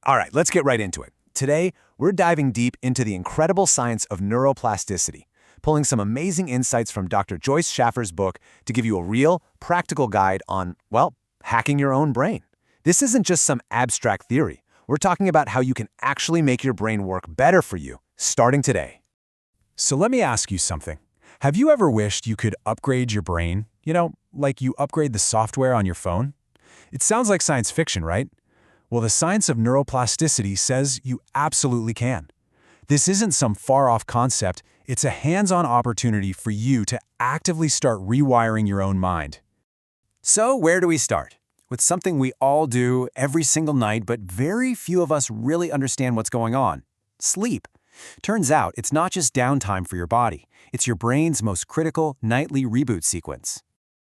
All right, let's get right into it. Today, we're diving deep into the incredible science of neuroplasticity, pulling some amazing insights from Dr. Joyce Shaffer's book to give you a real, practical guide on, well, hacking your own brain. This isn't just some abstract theory. We're talking about how you can actually make your brain work better for you, starting today. So let me ask you something. Have you ever wished you could upgrade your brain? You know, like you upgrade the software on your phone? It sounds like science fiction, right? Well, the science of neuroplasticity says you absolutely can. This isn't some far-off concept. It's a hands-on opportunity for you to actively start rewiring your own mind. So where do we start? With something we all do every single night, but very few of us really understand what's going on: sleep. Turns out it's not just downtime for your body. It's your brain's most critical nightly reboot sequence.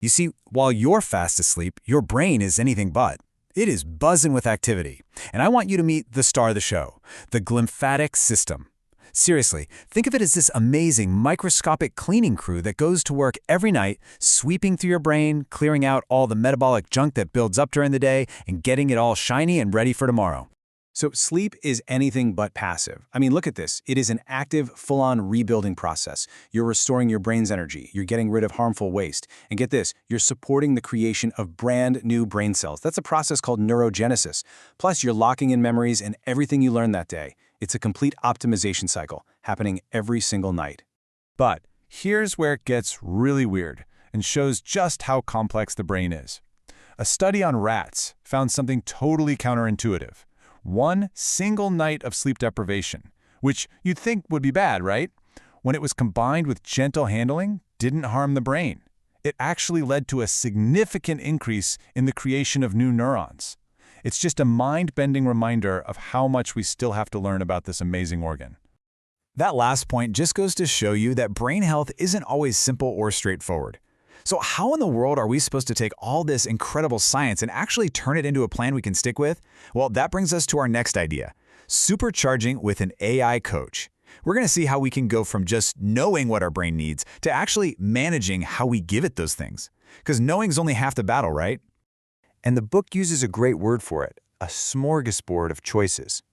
You see, while you're fast asleep, your brain is anything but. It is buzzing with activity. And I want you to meet the star of the show, the glymphatic system. Seriously, think of it as this amazing microscopic cleaning crew that goes to work every night, sweeping through your brain, clearing out all the metabolic junk that builds up during the day, and getting it all shiny and ready for tomorrow. So sleep is anything but passive. I mean, look at this. It is an active, full-on rebuilding process. You're restoring your brain's energy. You're getting rid of harmful waste. And get this, you're supporting the creation of brand new brain cells. That's a process called neurogenesis. Plus, you're locking in memories and everything you learned that day. It's a complete optimization cycle, happening every single night. But here's where it gets really weird and shows just how complex the brain is. A study on rats found something totally counterintuitive. One single night of sleep deprivation, which you'd think would be bad, right? When it was combined with gentle handling, didn't harm the brain. It actually led to a significant increase in the creation of new neurons. It's just a mind-bending reminder of how much we still have to learn about this amazing organ. That last point just goes to show you that brain health isn't always simple or straightforward. So how in the world are we supposed to take all this incredible science and actually turn it into a plan we can stick with? Well, that brings us to our next idea: supercharging with an AI coach. We're going to see how we can go from just knowing what our brain needs to actually managing how we give it those things. Because knowing's only half the battle, right? And the book uses a great word for it: a smorgasbord of choices.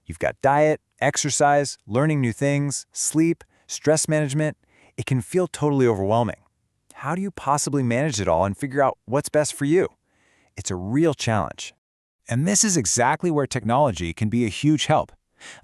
You've got diet, exercise, learning new things, sleep, stress management. It can feel totally overwhelming. How do you possibly manage it all and figure out what's best for you? It's a real challenge. And this is exactly where technology can be a huge help.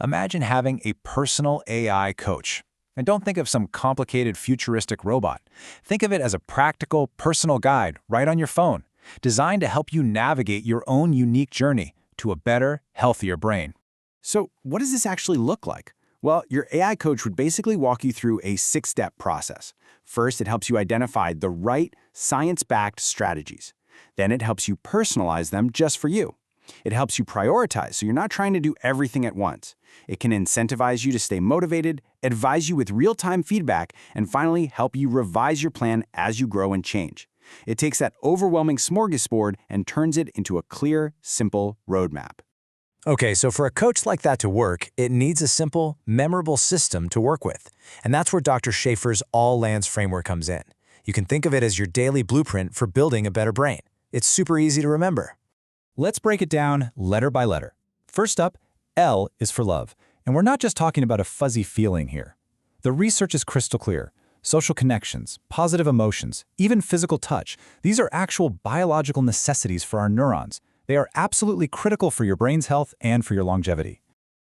Imagine having a personal AI coach. And don't think of some complicated futuristic robot. Think of it as a practical, personal guide right on your phone, designed to help you navigate your own unique journey to a better, healthier brain. So what does this actually look like? Well, your AI coach would basically walk you through a 6-step process. First, it helps you identify the right science-backed strategies. Then it helps you personalize them just for you. It helps you prioritize, so you're not trying to do everything at once. It can incentivize you to stay motivated, advise you with real-time feedback, and finally help you revise your plan as you grow and change. It takes that overwhelming smorgasbord and turns it into a clear, simple roadmap. Okay, so for a coach like that to work, it needs a simple, memorable system to work with. And that's where Dr. Shaffer's All Lands framework comes in. You can think of it as your daily blueprint for building a better brain. It's super easy to remember. Let's break it down letter by letter. First up, L is for love. And we're not just talking about a fuzzy feeling here. The research is crystal clear. Social connections, positive emotions, even physical touch, these are actual biological necessities for our neurons. They are absolutely critical for your brain's health and for your longevity.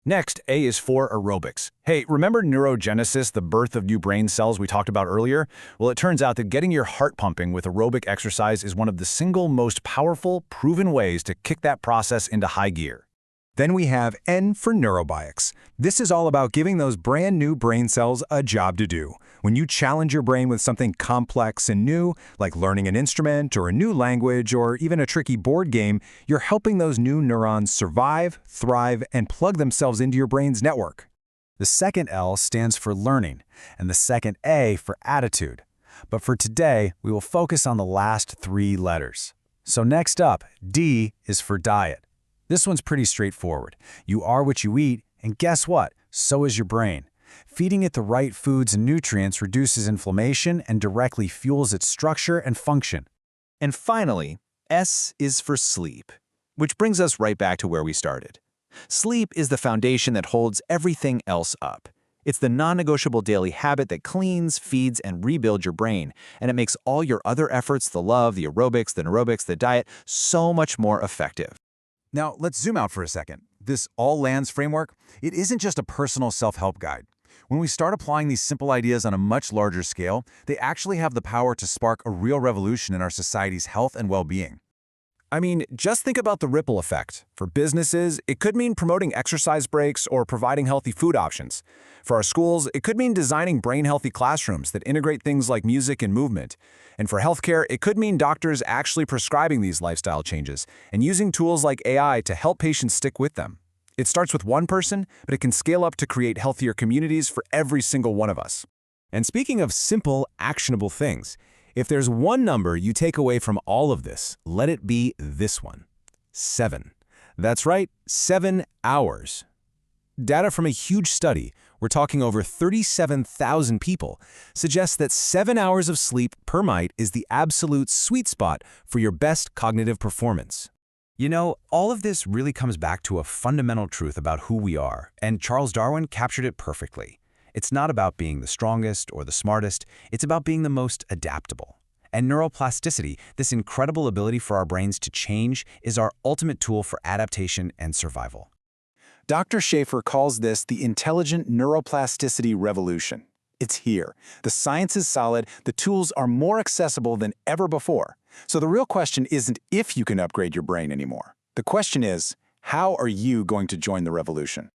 Next, A is for aerobics. Hey, remember neurogenesis, the birth of new brain cells we talked about earlier? Well, it turns out that getting your heart pumping with aerobic exercise is one of the single most powerful, proven ways to kick that process into high gear. Then we have N for Neurobics. This is all about giving those brand new brain cells a job to do. When you challenge your brain with something complex and new, like learning an instrument or a new language or even a tricky board game, you're helping those new neurons survive, thrive, and plug themselves into your brain's network. The second L stands for learning, and the second A for attitude. But for today, we will focus on the last 3 letters. So next up, D is for diet. This one's pretty straightforward. You are what you eat, and guess what? So is your brain. Feeding it the right foods and nutrients reduces inflammation and directly fuels its structure and function. And finally, S is for sleep, which brings us right back to where we started. Sleep is the foundation that holds everything else up. It's the non-negotiable daily habit that cleans, feeds, and rebuilds your brain, and it makes all your other efforts, the love, the aerobics, the neurobics, the diet, so much more effective. Now, let's zoom out for a second. This all lands framework, it isn't just a personal self-help guide. When we start applying these simple ideas on a much larger scale, they actually have the power to spark a real revolution in our society's health and well-being. I mean, just think about the ripple effect. For businesses, it could mean promoting exercise breaks or providing healthy food options. For our schools, it could mean designing brain-healthy classrooms that integrate things like music and movement. And for healthcare, it could mean doctors actually prescribing these lifestyle changes and using tools like AI to help patients stick with them. It starts with one person, but it can scale up to create healthier communities for every single one of us. And speaking of simple, actionable things, if there's one number you take away from all of this, let it be this one: 7. That's right, 7 hours. Data from a huge study, we're talking over 37,000 people, suggests that 7 hours of sleep per night is the absolute sweet spot for your best cognitive performance. You know, all of this really comes back to a fundamental truth about who we are, and Charles Darwin captured it perfectly. It's not about being the strongest or the smartest, it's about being the most adaptable. And neuroplasticity, this incredible ability for our brains to change, is our ultimate tool for adaptation and survival. Dr. Shaffer calls this the Intelligent Neuroplasticity Revolution. It's here. The science is solid, the tools are more accessible than ever before. So the real question isn't if you can upgrade your brain anymore. The question is, how are you going to join the revolution?